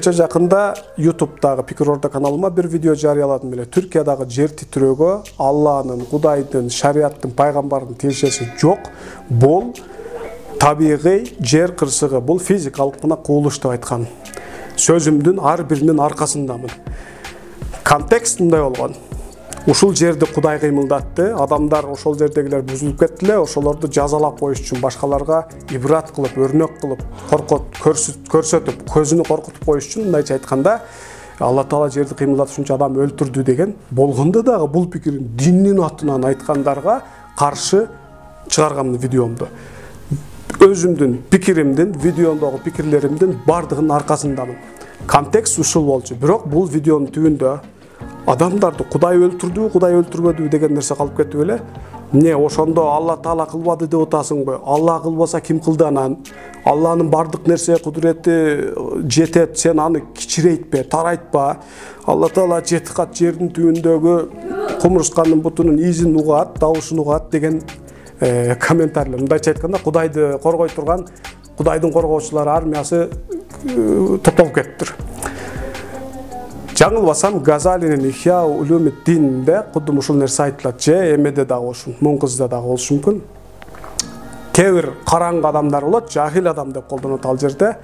Кече жакында YouTube'дагы Пикир Орда каналыма bir video жарыяладым эле. Түркиядагы жер титирөөгө Алланын, Кудайдын, шариаттын, пайгамбардын тиешеси жок. Бул табигый жер кырсыгы, бул физикалык гана кубулуш деп айткан. Сөзүмдүн ар биринин аркасындамын. Контекст мындай болгон. Ушул жерди Кудай кыймылдатты, адамдар ошол жердегилер бузулуп кеттиле, ошолорду жазалап коюш үчүн башкаларга ибрат кылып, өрнөк кылып, көрсөтүп, көзүнү коркутуп коюш үчүн мындайча айтканда, Алла Таала жерди кыймылдатыш үчүн адам өлтүрдү деген болгондо дагы бул пикирин диндин атынан айткандарга каршы чыгаргам видеомду. Өзүмдүн пикиримдин, видеомдогу пикирлеримдин бардыгынын аркасындамын. Контекст ушул болчу. Бирок бул видеонун түбүндө адамдарды Кудай өлтүрдү, Кудай өлтүрбөдү деген нерсе калып кетип эле. Не, ошондо Алла Таала кылбады деп атасыңбы? Алла кылбаса ким кылды анан? Алланын бардык нерсе кудурети жетет, сен аны кичирейтпе, тарайтпа. Алла Таала 7 кат жердин түбүндөгү кумурсканын бутунун изин угат, дабышын угат деген комментарийлер. Мындайча айтканда, Кудайды коргой турган Кудайдын коргоочулар армиясы топтолуп кетиптир. Жаңылбасам, Газалинин Ихя Улумид-Динде кудум ушул нерсе айтылат, же эмеде дагы болушун, Муңкызда дагы болушу мүмкүн. Кээ бир караңгы адамдар болот, жахил адам деп колдонот ал жерде.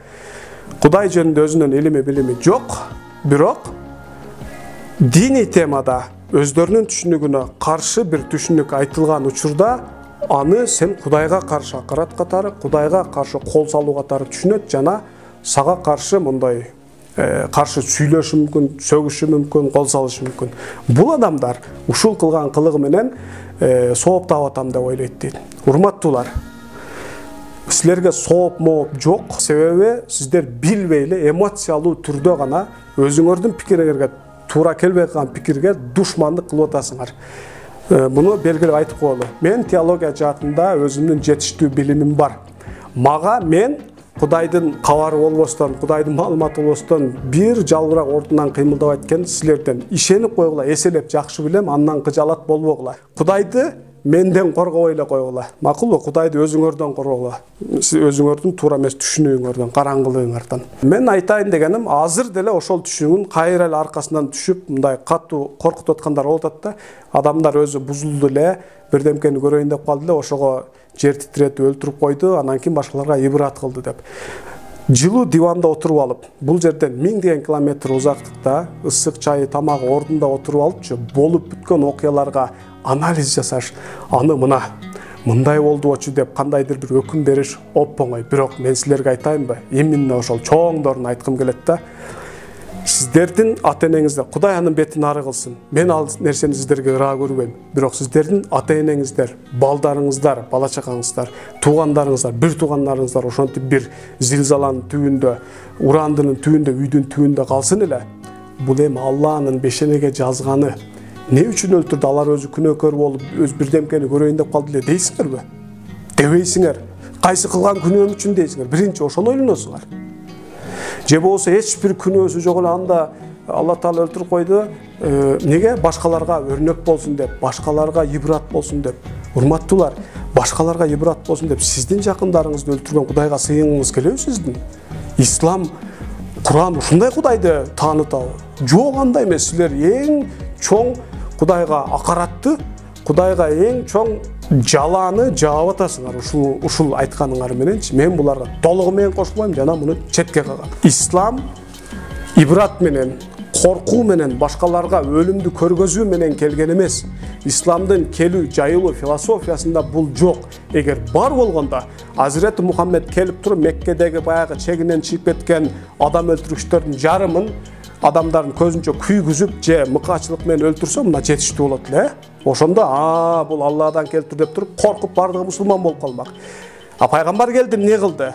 Кудай жөнүндө өзүнүн илими билими жок, бирок диний темада өздөрүнүн түшүнүгүнө каршы бир түшүнүк айтылган учурда аны сен Кудайга каршы акарат катары, Кудайга каршы кол салуу катары түшүнөт жана сага каршы мындай каршы сүйлөшү мүмкүн, сөгүшү мүмкүн, кол салышы мүмкүн. Бул адамдар ушул кылган кылыгы менен сооп таап атам деп ойлойт дейт. Урматтуулар, силерге сооп жок, себеби сиздер билбей эле эмоциялуу түрдө гана өзүңөрдүн пикириңерге туура келбей калган пикирге душмандык кылып атасыңар. Буну белгилеп айтып коелу. Мен теология жаатында өзүмдүн жетиштүү билимим бар. Мага мен Кудайдын кабары болбостон, Кудайдын маалыматы болбостон бир жалбырак ордунан кыймылдабайт экен, силерден ишенип койгула, эселеп жакшы билем, андан кыжалат болбогула. Кудайды менден коргобой эле койгула. Макулбу? Кудайды өзүңөрдөн коргогула. Өзүңөрдүн туура эмес түшүнүгүңөрдөн, караңгылыгыңардан. Мен айтайын дегеним, азыр деле ошол түшүнүгүн кайра эле аркасынан түшүп, мындай катуу коркутуп аткандар болуп атат да. Адамдар өзү бузулду эле, бирдемкени көрөйүн деп калды эле, ошого жер титиретип өлтүрүп койду, анан кийин башкаларга ибрат кылды деп. Жылуу диванда отуруп алып, бул жерден 1000 километр узактыкта ысык чайы тамак ордунда отуруп алыпчы, болуп бүткөн окуяларга анализ жасаш, аны мындай болдубочу деп кандайдыр бир өкүм бериш оп-оңой. Бирок мен силерге айтайынбы, именно ошол чоңдорун айткым келет да. Сиздердин ата-энеңиздер, Кудай анын бетин ары кылсын. Мен ал нерсени сиздерге ыраа көрбөйм. Бирок сиздердин ата-энеңиздер, балдарыңыздар, бала-чакаңыздар, туугандарыңыздар, бир туугандарыңыздар ошентип бир зилзаланын түбүндө, урандынын түбүндө, үйдүн түбүндө калсын эле. Бул эми Алланын бешенеге жазганы. Не үчүн өлтүрдү? Алар өзү күнөөкөр болуп, өз бирдемкени көрөйүн деп калды эле дейсиңерби? Дебейсиңер. Кайсы кылган күнөөм үчүн дейсиңер. Биринчи ошону ойлоносуңар. Же болсо эч бир күнөөсү жок эле анда Алла Таала өлтүрүп койду. Неге? Башкаларга өрнөк болсун деп, башкаларга ибрат болсун деп. Урматтуулар, башкаларга ибрат болсун деп сиздин жакындарыңызды өлтүргөн Кудайга сыйынгыңыз келеби сиздин? Ислам, Куран ушундай Кудайды таанытабы? Жок, андай эмес. Силер эң чоң Кудайга акаратты, Кудайга эң чоң жаланы жаап атасыңар ушул айтканыңар мененчи. Мен буларга толугу менен кошулбайм, жана муну четке кагам. Ислам ибрат менен, коркуу менен, башкаларга өлүмдү көргөзүү менен келген эмес. Исламдын келүү, жайылуу философиясында бул жок. Эгер бар болгондо, Азирети Мухаммед келип туруп Меккедеги баягы чегинен чыгып кеткен адам өлтүрүштөрдүн жарымын адамдардын көзүнчө күйгүзүп же мыкаачылык менен өлтүрсө, мына жетиштүү болот эле. Ошондо бул Алладан келиптир деп туруп коркуп бардыгы мусулман болуп калмак. А пайгамбар келди, эмне кылды?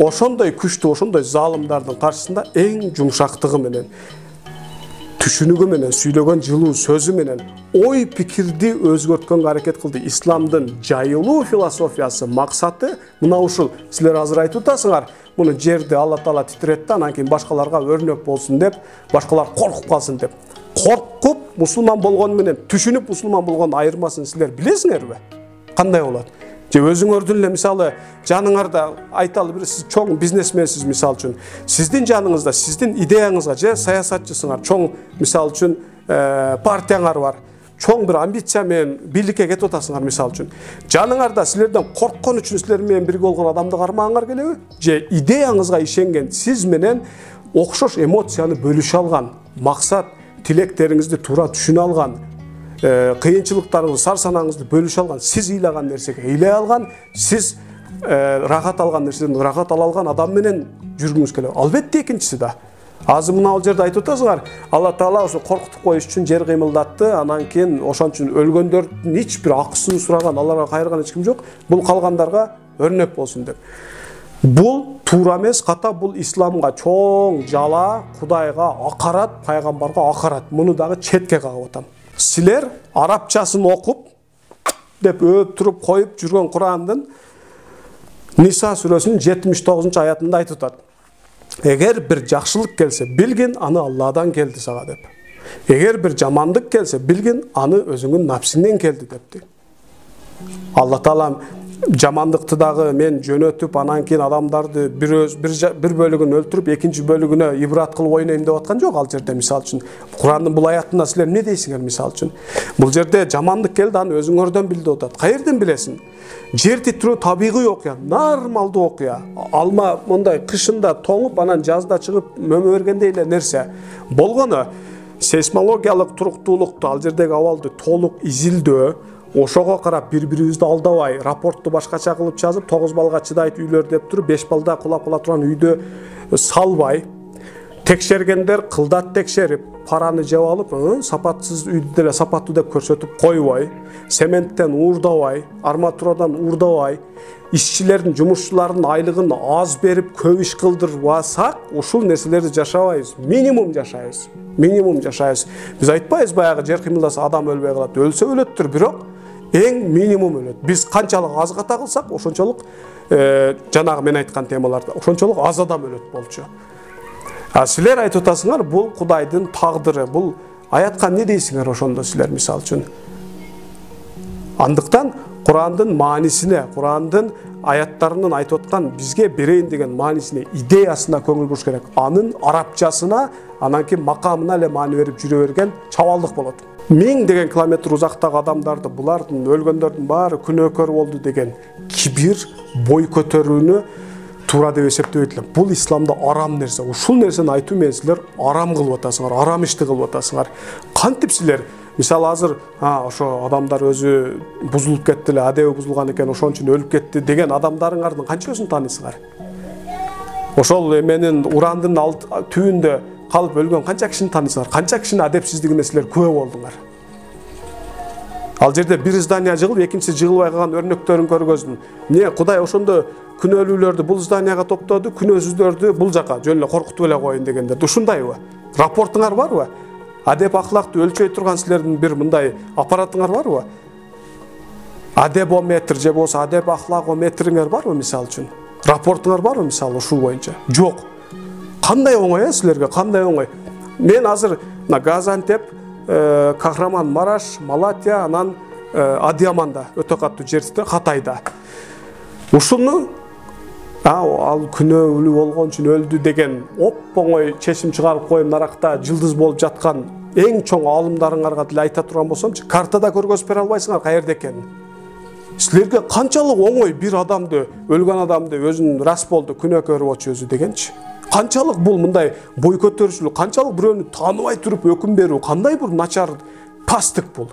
Ошондой күчтүү, ошондой залымдардын каршысында эң жумшактыгы менен, түшүнүгү менен, сүйлөгөн жылуу сөзү менен ой пикирди өзгөрткөнгө аракет кылды. Исламдын жайылуу философиясы, максаты мына ушул. Силер азыр айтып атасыңар, муну жерди Алла Таала титиретти, анан кийин башкаларга өрнөк болсун деп, башкалар коркуп калсын деп. Коркуп мусулман болгону менен түшүнүп мусулман болгонун айырмасын силер билесиңерби? Кандай болот? же өзүңөрдүн эле мисалы жаныңарда айталы бир сиз чоң бизнесменсиз мисалы үчүн сиздин жаныңызда сиздин идеяңызга же саясатчысыңар чоң мисалы үчүн партияңар бар чоң бир амбиция менен бийликке кетип атасыңар мисалы үчүн жаныңарда силерден корккон үчүн силер менен бирге болгон адамды кармагаңар келеби же идеяңызга ишенген сиз менен окшош эмоцияны бөлүшө алган максат тилектериңизди туура түшүнө алган кыйынчылыктарыңызды сар санаңызды бөлүшө алган сиз ыйлаган нерсеге ыйлай алган сиз рахат алган нерседен рахат ала алган адам менен жүргүңүз келеби албетте экинчиси да азыр мына ал жерде айтып атасыңар алла таала ошо коркутуп коюш үчүн жер кыймылдатты анан кийин ошон үчүн өлгөндөрдүн эч бир акысын сураган аларга кайрылган эч ким жок бул калгандарга өрнөк болсун деп бул туура эмес ката бул исламга чоң жала кудайга акарат пайгамбарга акарат муну дагы четке кагып атам силер арабчасын окуп деп өөп туруп коюп жүргөн Курандын Ниса сүрөсүнүн 79-аятында айтып атат эгер бир жакшылык келсе билгин аны Алладан келди сага деп эгер бир жамандык келсе билгин аны өзүңүн напсиңден келди депти Алла таала жамандыкты дагы мен жөнөтүп анан кийин адамдарды бир бөлүгүн өлтүрүп экинчи бөлүгүнө ибрат кылып ойнойм деп аткан жок ал жерде мисалы үчүн Курандын бул аятында силер эмне дейсиңер мисалы үчүн бул жерде жамандык келди аны өзүңөрдөн бил деп атат каерден билесиң жер титирөө табигый окуя нормалдуу окуя алма мындай кышында тоңуп анан жазда чыгып мөмө бергендей эле нерсе болгону сейсмологиялык туруктуулукту ал жердеги абалды толук изилдөө ошого карап бири-бирибизди алдабай рапортту башкача кылып жазып 9 балга чыдайт үйлөр деп туруп 5 балда кулап кала турган үйдө салбай текшергендер кылдат текшерип параны жеп алып сапатсыз үйдү деле сапаттуу деп көрсөтүп койбой цементтен уурдабай арматурадан уурдабай ишчилердин жумушчулардын айлыгын аз берип көп иш кылдырбасак ушул нерселерди жашабайбыз минимум жашайбыз биз айтпайбыз баягы жер кыймылдаса адам өлбөй калат өлсө өлөттүр бирок эң минимум өлөт биз канчалык аз ката кылсак ошончолук жанагы мен айткан темаларда ошончолук аз адам өлөт болчу силер айтып атасыңар бул Кудайдын тагдыры бул аятка эмне дейсиңер ошондо силер мисалы үчүн андыктан Курандын маанисине Курандын аяттарынын айтып аткан бизге берейин деген маанисине идеясына көңүл буруш керек анын арабчасына анан кийин макамына эле маани берип жүрө берген чабалдык болот 1000 деген километр узактагы адамдарды булардын өлгөндөрдүн баары күнөөкөр болду деген кибир бой көтөрүүнү туура деп эсептебейт элем бул исламда арам нерсе ушул нерсени айтуу менен силер арам кылып атасыңар арам ишти кылып атасыңар кантип силер мисалы азыр ошо адамдар өзү бузулуп кетти эле адеби бузулган экен ошон үчүн өлүп кетти деген адамдарыңардын канчасын тааныйсыңар ошол эменин урандын түбүндө калып өлгөн канча кишини тааныйсыңар канча кишинин адепсиздигине силер күбө болдуңар ал жерде бир здание жыгылып экинчиси жыгылбай калган өрнөктөрүн көргөздүм эмне Кудай ошондо күнөөлүүлөрдү бул зданияга топтоду күнөөсүздөрдү бул жака жөн эле коркутуп эле коеюн дегендерди ушундайбы рапортуңар барбы адеп ахлакты өлчөй турган силердин бир мындай аппаратыңар барбы адебометр же болбосо адеп ахлагометриңер барбы мисалы үчүн рапортуңар барбы мисалы ушул боюнча жок кандай оңой силерге кандай оңой мен азыр Газантеп Кахраман-Мараш Малатия анан Адиаманда өтө катуу жерде Катайда ушуну ал күнөөлүү болгон үчүн өлдү деген оп-оңой чечим чыгарып коюп наракта жылдыз болуп жаткан эң чоң аалымдарыңарга деле айта турган болсомчу картада көргөзүп бере албайсыңар каерде экенин силерге канчалык оңой бир адамды өлгөн адамды өзүнүн рас болду күнөөкөр болчу өзү дегенчи канчалык бул мындай бой көтөрүшүлүү канчалык бирөөнү тааныбай туруп өкүм берүү кандай бир начар пасттык бул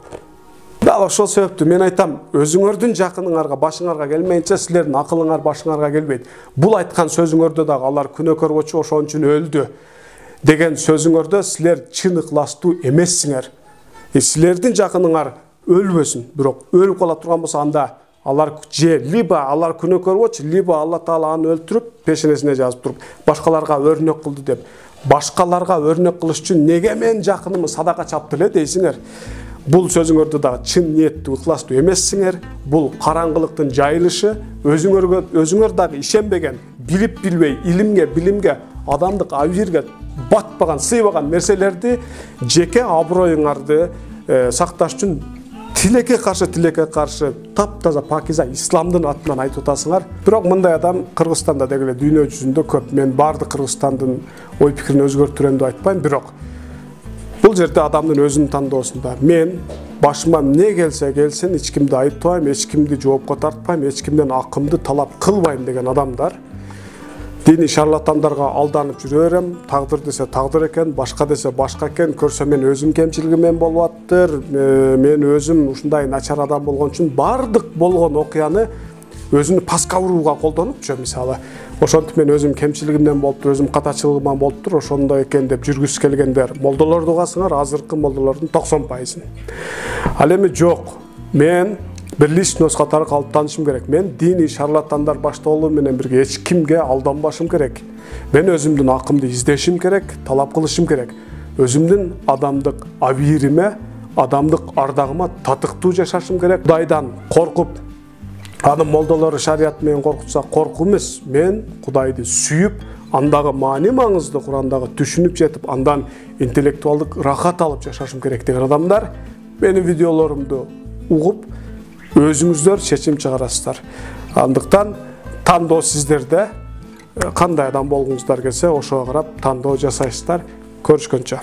дал ошол себептүү мен айтам өзүңөрдүн жакыныңарга башыңарга келмейинче силердин акылыңар башыңарга келбейт бул айткан сөзүңөрдө дагы алар күнөөкөр болчу ошон үчүн өлдү деген сөзүңөрдө силер чын ыкластуу эмессиңер силердин жакыныңар өлбөсүн бирок өлүп кала турган болсо анда алар же либо алар күнөөкөр болчу либо Алла таала аны өлтүрүп пешенесине жазып туруп башкаларга өрнөк кылды деп башкаларга өрнөк кылыш үчүн неге мен жакынымы садака чапты эле дейсиңер бул сөзүңөрдө дагы чын ниеттүү ыкластуу эмессиңер бул караңгылыктын жайылышы өзүңөр дагы ишенбеген билип билбей илимге билимге адамдык абийирге батпаган сыйбаган нерселерди жеке аброюңарды сакташ үчүн тилекке каршы таптаза пакиза исламдын атынан айтып атасыңар. Бирок мындай адам Кыргызстанда дегеле дүйнө жүзүндө көп. Мен бардык Кыргызстандын ой пикирин өзгөртүрөм деп айтпайм, бирок бул жерде адамдын өзүнүн тандоосунда мен башыма эмне келсе келсин эч кимди айыптабайм, эч кимди жоопко тартпайм, эч кимден акымды талап кылбайм деген адамдар дини шарлатандарга алданып жүрө берем. Тагдыр десе тагдыр экен, башка десе башка экен. Көрсө мен өзүм кемчилигимен болуп аттыр. Мен өзүм ушундай начар адам болгон үчүн бардык болгон окуяны өзүнү паска урууга колдонупчу. Мисалы, ошентип мен өзүм кемчилигимден болуптур, өзүм катачылыгыман болуптур, ошондой экен деп жүргүзүп келгендер молдолорду угасыңар, азыркы молдолордун 90%. Ал эми жок. Мен bir личность катары калыптанышым керек. Мен дини шарлатандар баштоолу менен бирге эч кимге алданбашым керек. Мен өзүмдүн акымды издешим керек, талап кылышым керек. Өзүмдүн адамдык абийириме, адамдык ардагыма татыктуу жашашым керек. Кудайдан коркуп, анын молдолору шарият менен коркутса коркуу эмес. Мен Кудайды сүйүп, андагы маани маңызды Курандагы түшүнүп жетип, андан интеллектуалдык рахат алып жашашым керек деген адамдар менин видеолорумду угуп өзүңүздөр чечим чыгарасыздар. Андыктан тандоо сиздерде, кандай адам болгуңуздар келсе ошого карап тандоо жасайсыздар. Көрүшкөнчө.